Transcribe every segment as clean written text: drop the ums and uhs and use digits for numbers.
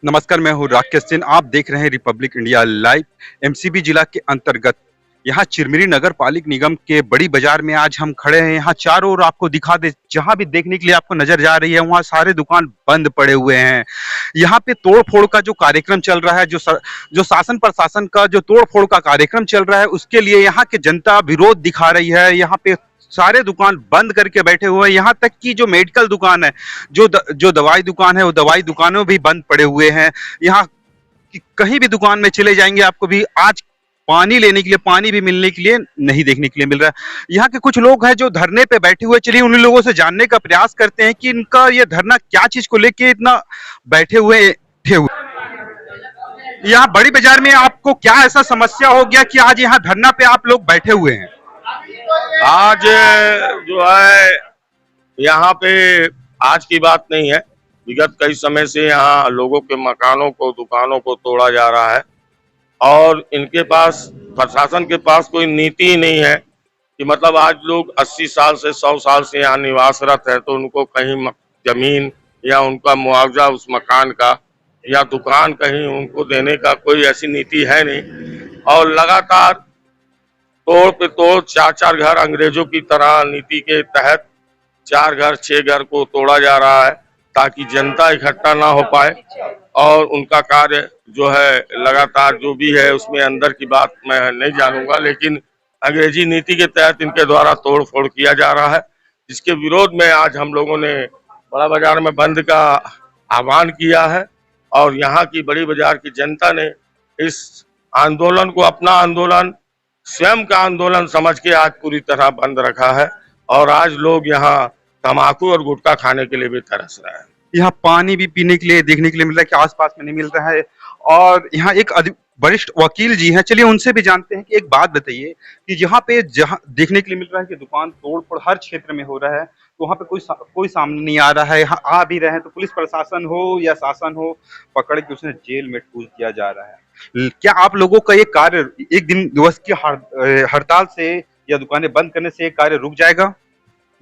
नमस्कार, मैं हूँ राकेश सिंह। आप देख रहे हैं रिपब्लिक इंडिया लाइव। एमसीबी जिला के अंतर्गत यहाँ चिरमिरी नगर पालिक निगम के बड़ी बाजार में आज हम खड़े हैं। यहाँ चारों ओर आपको दिखा दे, जहाँ भी देखने के लिए आपको नजर जा रही है वहाँ सारे दुकान बंद पड़े हुए हैं। यहाँ पे तोड़ फोड़ का जो कार्यक्रम चल रहा है, जो शासन प्रशासन का जो तोड़ फोड़ का कार्यक्रम चल रहा है, उसके लिए यहाँ की जनता विरोध दिखा रही है। यहाँ पे सारे दुकान बंद करके बैठे हुए हैं। यहाँ तक कि जो मेडिकल दुकान है, जो दवाई दुकान है, वो दवाई दुकानों भी बंद पड़े हुए हैं। यहाँ कहीं भी दुकान में चले जाएंगे, आपको भी आज पानी लेने के लिए, पानी भी मिलने के लिए नहीं देखने के लिए मिल रहा है। यहाँ के कुछ लोग हैं जो धरने पे बैठे हुए, चलिए उन लोगों से जानने का प्रयास करते हैं कि इनका ये धरना क्या चीज को लेके इतना बैठे हुए। यहाँ बड़ी बाजार में आपको क्या ऐसा समस्या हो गया कि आज यहाँ धरना पे आप लोग बैठे हुए हैं? आज जो है यहाँ पे आज की बात नहीं है, विगत कई समय से यहाँ लोगों के मकानों को, दुकानों को तोड़ा जा रहा है और इनके पास, प्रशासन के पास कोई नीति ही नहीं है कि मतलब आज लोग 80 साल से 100 साल से यहाँ निवासरत है, तो उनको कहीं जमीन या उनका मुआवजा उस मकान का या दुकान कहीं उनको देने का कोई ऐसी नीति है नहीं। और लगातार तोड़ पे तोड़, 4-4 घर अंग्रेजों की तरह नीति के तहत 4 घर 6 घर को तोड़ा जा रहा है ताकि जनता इकट्ठा ना हो पाए। और उनका कार्य जो है लगातार जो भी है, उसमें अंदर की बात मैं नहीं जानूंगा, लेकिन अंग्रेजी नीति के तहत इनके द्वारा तोड़ फोड़ किया जा रहा है, जिसके विरोध में आज हम लोगों ने बड़ा बाजार में बंद का आह्वान किया है। और यहाँ की बड़ी बाजार की जनता ने इस आंदोलन को अपना आंदोलन, स्वयं का आंदोलन समझ के आज पूरी तरह बंद रखा है। और आज लोग यहाँ तम्बाकू और गुटखा खाने के लिए भी तरस रहे हैं। यहाँ पानी भी पीने के लिए देखने के लिए मिल रहा है कि आसपास में नहीं मिल रहा है। और यहाँ एक वरिष्ठ वकील जी हैं, चलिए उनसे भी जानते हैं कि एक बात बताइए कि यहाँ पे जहाँ देखने के लिए मिल रहा है कि दुकान तोड़ फोड़ हर क्षेत्र में हो रहा है, तो वहाँ पे कोई सामने नहीं आ रहा है। यहाँ आ भी रहे हैं तो पुलिस प्रशासन हो या शासन हो, पकड़ के उसने जेल में ठूस दिया जा रहा है। क्या आप लोगों का ये कार्य एक दिन दिवस की हड़ताल से या दुकानें बंद करने से कार्य रुक जाएगा?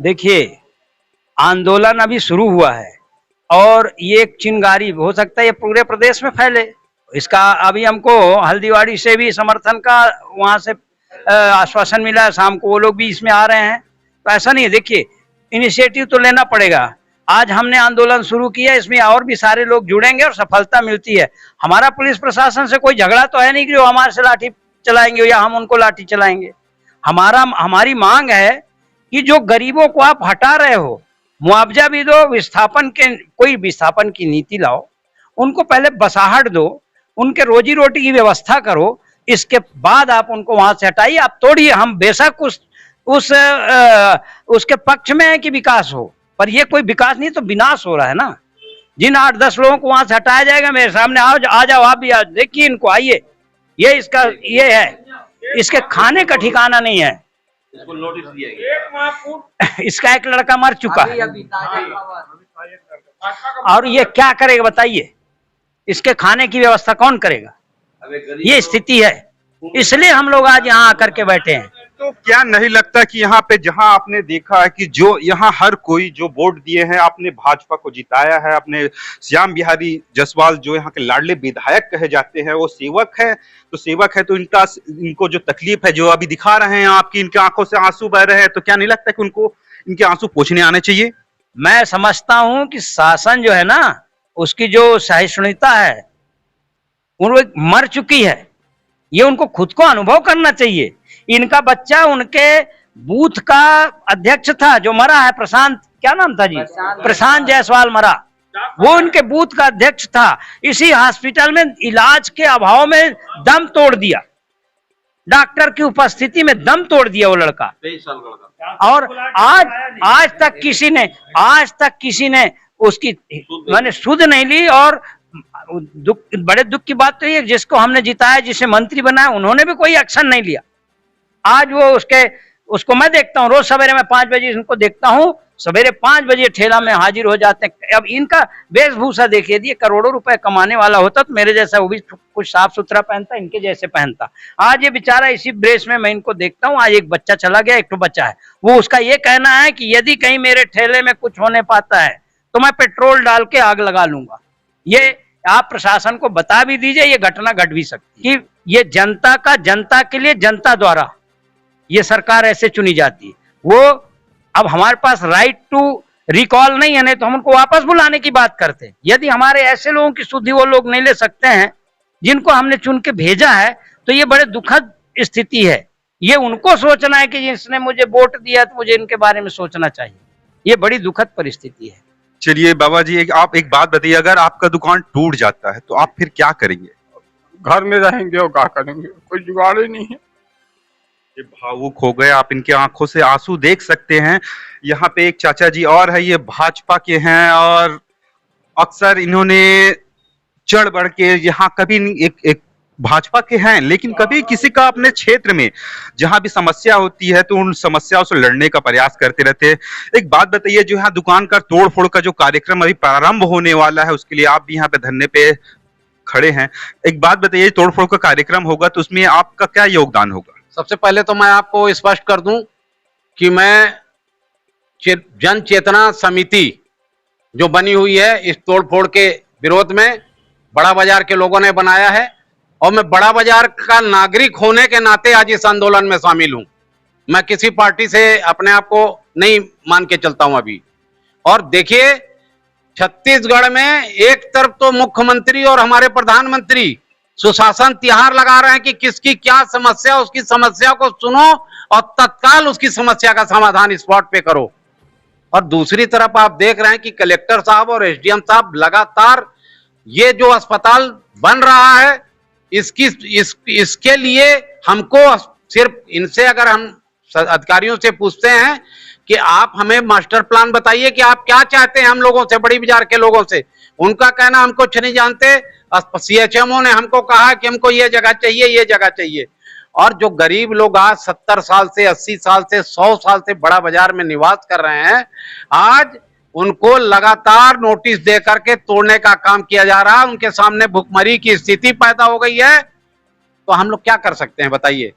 देखिए, आंदोलन अभी शुरू हुआ है और ये एक चिंगारी हो सकता है ये पूरे प्रदेश में फैले। इसका अभी हमको हल्दीवाड़ी से भी समर्थन का वहां से आश्वासन मिला है, शाम को वो लोग भी इसमें आ रहे हैं। तो ऐसा नहीं है, देखिए इनिशिएटिव तो लेना पड़ेगा। आज हमने आंदोलन शुरू किया, इसमें और भी सारे लोग जुड़ेंगे और सफलता मिलती है। हमारा पुलिस प्रशासन से कोई झगड़ा तो है नहीं कि जो हमारे से लाठी चलाएंगे या हम उनको लाठी चलाएंगे। हमारी मांग है कि जो गरीबों को आप हटा रहे हो, मुआवजा भी दो, कोई विस्थापन की नीति लाओ, उनको पहले बसाहट दो, उनके रोजी रोटी की व्यवस्था करो, इसके बाद आप उनको वहां से हटाइए। आप तोड़िए, हम बेशक उसके पक्ष में है कि विकास हो, पर ये कोई विकास नहीं तो विनाश हो रहा है ना। जिन 8-10 लोगों को वहां से हटाया जाएगा, मेरे सामने आ जाओ, आप भी देखिए इनको, आइए। ये है, इसके खाने का ठिकाना नहीं है। इसको नोटिस दिया गया। इसका एक लड़का मर चुका है और ये क्या करेगा बताइए? इसके खाने की व्यवस्था कौन करेगा? ये स्थिति है, इसलिए हम लोग आज यहाँ आकर के बैठे हैं। तो क्या नहीं लगता कि यहाँ पे जहाँ आपने देखा है कि जो यहाँ हर कोई जो वोट दिए हैं, आपने भाजपा को जिताया है, आपने श्याम बिहारी जायसवाल जो यहाँ के लाडले विधायक कहे जाते हैं वो सेवक है, तो इनको जो तकलीफ है जो अभी दिखा रहे हैं आपकी, इनके आंखों से आंसू बह रहे हैं, तो क्या नहीं लगता कि उनको इनके आंसू पोंछने आने चाहिए? मैं समझता हूं कि शासन जो है ना, उसकी जो सहिष्णुता है वो मर चुकी है। ये उनको खुद को अनुभव करना चाहिए। इनका बच्चा उनके बूथ का अध्यक्ष था जो मरा है, प्रशांत, क्या नाम था जी? प्रशांत जायसवाल मरा, वो उनके बूथ का अध्यक्ष था। इसी हॉस्पिटल में इलाज के अभाव में दम तोड़ दिया, डॉक्टर की उपस्थिति में दम तोड़ दिया वो लड़का। और आज तक किसी ने उसकी मैंने सुध नहीं ली। और बड़े दुख की बात तो ये, जिसको हमने जिताया, जिसे मंत्री बनाया, उन्होंने भी कोई एक्शन नहीं लिया। आज वो उसको मैं देखता हूँ रोज सवेरे, मैं 5 बजे इनको देखता हूँ, सवेरे 5 बजे ठेला में हाजिर हो जाते हैं। अब इनका वेशभूषा देखिए, ये करोड़ों रुपए कमाने वाला होता तो मेरे जैसा वो भी कुछ साफ सुथरा पहनता, इनके जैसे पहनता। आज ये बेचारा इसी ड्रेस में मैं इनको देखता हूँ। आज एक बच्चा चला गया, एक तो बच्चा है, वो उसका ये कहना है कि यदि कहीं मेरे ठेले में कुछ होने पाता है तो मैं पेट्रोल डाल के आग लगा लूंगा। आप प्रशासन को बता भी दीजिए, ये घटना घट भी सकती है कि ये जनता का, जनता के लिए, जनता द्वारा ये सरकार ऐसे चुनी जाती है। वो अब हमारे पास राइट टू रिकॉल नहीं है, नहीं तो हम उनको वापस बुलाने की बात करते हैं। यदि हमारे ऐसे लोगों की सुधि वो लोग नहीं ले सकते हैं जिनको हमने चुन के भेजा है, तो ये बड़े दुखद स्थिति है। ये उनको सोचना है कि इसने मुझे वोट दिया तो मुझे इनके बारे में सोचना चाहिए। ये बड़ी दुखद परिस्थिति है। चलिए बाबा जी, आप एक बात बताइए, अगर आपका दुकान टूट जाता है तो आप फिर क्या करेंगे? घर में रहेंगे और क्या करेंगे, कोई जुगाड़ ही नहीं है। ये भावुक हो गए, आप इनके आंखों से आंसू देख सकते हैं। यहाँ पे एक चाचा जी और है, ये भाजपा के हैं और अक्सर इन्होंने चढ़ बढ़ के यहाँ कभी एक भाजपा के हैं, लेकिन कभी किसी का अपने क्षेत्र में जहां भी समस्या होती है तो उन समस्याओं से लड़ने का प्रयास करते रहते हैं। एक बात बताइए, जो यहाँ दुकान का तोड़फोड़ का जो कार्यक्रम अभी प्रारंभ होने वाला है, उसके लिए आप भी यहाँ पे धरने पे खड़े हैं। एक बात बताइए, तोड़फोड़ का कार्यक्रम होगा तो उसमें आपका क्या योगदान होगा? सबसे पहले तो मैं आपको स्पष्ट कर दूं कि मैं जन चेतना समिति जो बनी हुई है इस तोड़फोड़ के विरोध में बड़ा बाजार के लोगों ने बनाया है, और मैं बड़ा बाजार का नागरिक होने के नाते आज इस आंदोलन में शामिल हूं। मैं किसी पार्टी से अपने आप को नहीं मान के चलता हूं अभी। और देखिए, छत्तीसगढ़ में एक तरफ तो मुख्यमंत्री और हमारे प्रधानमंत्री सुशासन तिहार लगा रहे हैं कि किसकी क्या समस्या, उसकी समस्या को सुनो और तत्काल उसकी समस्या का समाधान स्पॉट पे करो। और दूसरी तरफ आप देख रहे हैं कि कलेक्टर साहब और एसडीएम साहब लगातार ये जो अस्पताल बन रहा है इसके लिए हमको सिर्फ इनसे, अगर हम अधिकारियों से पूछते हैं कि आप हमें मास्टर प्लान बताइए कि आप क्या चाहते हैं हम लोगों से, बड़ी बाजार के लोगों से, उनका कहना हम कुछ नहीं जानते। सीएचएमओ ने हमको कहा कि हमको ये जगह चाहिए, ये जगह चाहिए। और जो गरीब लोग आज 70 साल से, 80 साल से, 100 साल से बड़ा बाजार में निवास कर रहे हैं, आज उनको लगातार नोटिस दे करके तोड़ने का काम किया जा रहा है। उनके सामने भुखमरी की स्थिति पैदा हो गई है, तो हम लोग क्या कर सकते हैं बताइए।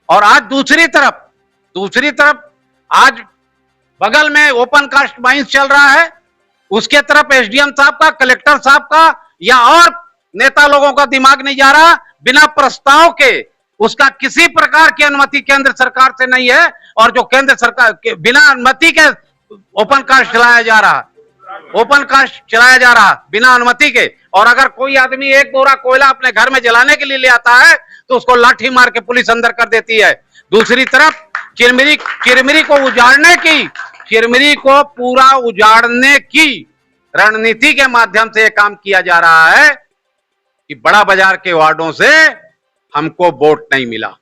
और आज दूसरी तरफ आज बगल में ओपन कास्ट माइंस चल रहा है, उसके तरफ एसडीएम साहब का, कलेक्टर साहब का या और नेता लोगों का दिमाग नहीं जा रहा। बिना प्रस्ताव के उसका किसी प्रकार की अनुमति केंद्र सरकार से नहीं है, और जो केंद्र सरकार के बिना अनुमति के ओपन कास्ट चलाया जा रहा बिना अनुमति के। और अगर कोई आदमी एक बोरा कोयला अपने घर में जलाने के लिए ले आता है तो उसको लाठी मार के पुलिस अंदर कर देती है। दूसरी तरफ चिरमिरी को पूरा उजाड़ने की रणनीति के माध्यम से काम किया जा रहा है कि बड़ा बाजार के वार्डों से हमको वोट नहीं मिला।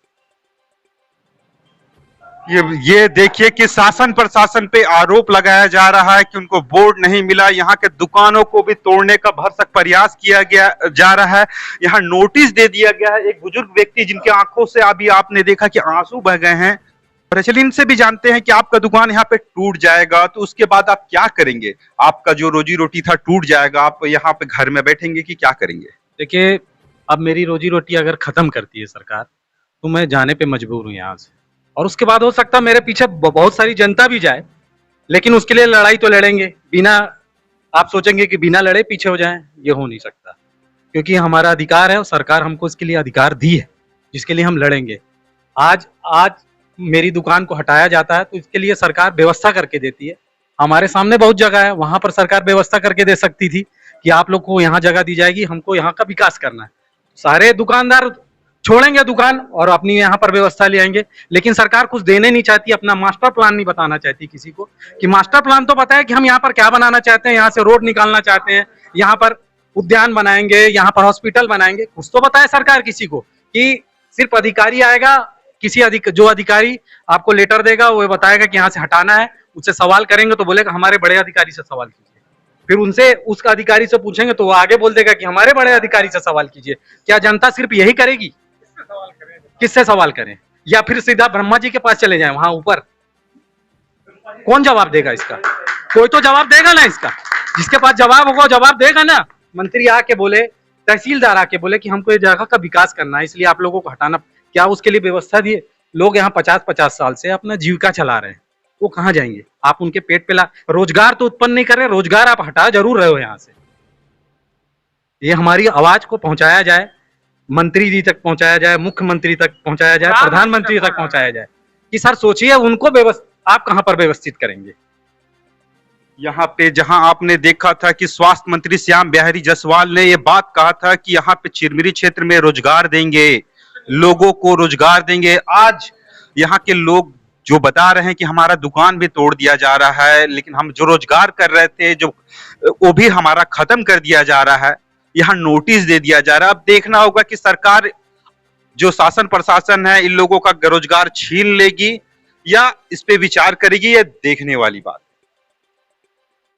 ये देखिए कि शासन प्रशासन पे आरोप लगाया जा रहा है कि उनको वोट नहीं मिला। यहाँ के दुकानों को भी तोड़ने का भरसक प्रयास किया जा रहा है। यहाँ नोटिस दे दिया गया है। एक बुजुर्ग व्यक्ति जिनके आंखों से अभी आपने देखा कि आंसू बह गए हैं। और चलिए इनसे भी जानते हैं कि आपका दुकान यहाँ पे टूट जाएगा तो उसके बाद आप क्या करेंगे? आपका जो रोजी रोटी था टूट जाएगा, आप यहाँ पे घर में बैठेंगे कि क्या करेंगे? देखिए, अब मेरी रोजी रोटी अगर खत्म करती है सरकार तो मैं जाने पे मजबूर हूँ यहाँ से। और उसके बाद हो सकता है मेरे पीछे बहुत सारी जनता भी जाए, लेकिन उसके लिए लड़ाई तो लड़ेंगे। बिना आप सोचेंगे कि बिना लड़े पीछे हो जाएं, ये हो नहीं सकता, क्योंकि हमारा अधिकार है और सरकार हमको इसके लिए अधिकार दी है जिसके लिए हम लड़ेंगे। आज मेरी दुकान को हटाया जाता है तो इसके लिए सरकार व्यवस्था करके देती है। हमारे सामने बहुत जगह है, वहां पर सरकार व्यवस्था करके दे सकती थी कि आप लोग को यहाँ जगह दी जाएगी, हमको यहाँ का विकास करना है। सारे दुकानदार छोड़ेंगे दुकान और अपनी यहाँ पर व्यवस्था ले आएंगे, लेकिन सरकार कुछ देने नहीं चाहती, अपना मास्टर प्लान नहीं बताना चाहती किसी को कि मास्टर प्लान तो बताए कि हम यहाँ पर क्या बनाना चाहते हैं, यहाँ से रोड निकालना चाहते हैं, यहाँ पर उद्यान बनाएंगे, यहाँ पर हॉस्पिटल बनाएंगे। कुछ तो बताए सरकार किसी को, कि सिर्फ अधिकारी आएगा, जो अधिकारी आपको लेटर देगा वो बताएगा कि यहाँ से हटाना है, उससे सवाल करेंगे तो बोलेगा हमारे बड़े अधिकारी से सवाल कीजिए। फिर उनसे उस अधिकारी से पूछेंगे तो वो आगे बोल देगा कि हमारे बड़े अधिकारी से सवाल कीजिए। क्या जनता सिर्फ यही करेगी? किससे सवाल करें? या फिर सीधा ब्रह्मा जी के पास चले जाएं, वहां ऊपर कौन जवाब देगा इसका? कोई तो जवाब देगा ना इसका। जिसके पास जवाब होगा जवाब देगा ना। मंत्री आके बोले, तहसीलदार आके बोले कि हमको ये जगह का विकास करना है, इसलिए आप लोगों को हटाना, क्या उसके लिए व्यवस्था दिए? लोग यहाँ 50-50 साल से अपना जीविका चला रहे हैं, वो कहाँ जाएंगे? आप उनके पेट पे रोजगार तो उत्पन्न नहीं कर रहे, रोजगार आप हटा जरूर रहे हो यहाँ से। ये हमारी आवाज को पहुंचाया जाए, मंत्री जी तक पहुंचाया जाए, मुख्यमंत्री तक पहुंचाया जाए, प्रधानमंत्री तक पहुंचाया जाए कि सर सोचिए उनको आप कहां पर व्यवस्थित करेंगे। यहाँ पे जहां आपने देखा था कि स्वास्थ्य मंत्री श्याम बिहारी जायसवाल ने ये बात कहा था कि यहाँ पे चिरमिरी क्षेत्र में रोजगार देंगे, लोगों को रोजगार देंगे। आज यहाँ के लोग जो बता रहे हैं कि हमारा दुकान भी तोड़ दिया जा रहा है, लेकिन हम जो रोजगार कर रहे थे जो वो भी हमारा खत्म कर दिया जा रहा है, यहाँ नोटिस दे दिया जा रहा है। अब देखना होगा कि सरकार जो शासन प्रशासन है इन लोगों का रोजगार छीन लेगी या इस पे विचार करेगी, ये देखने वाली बात।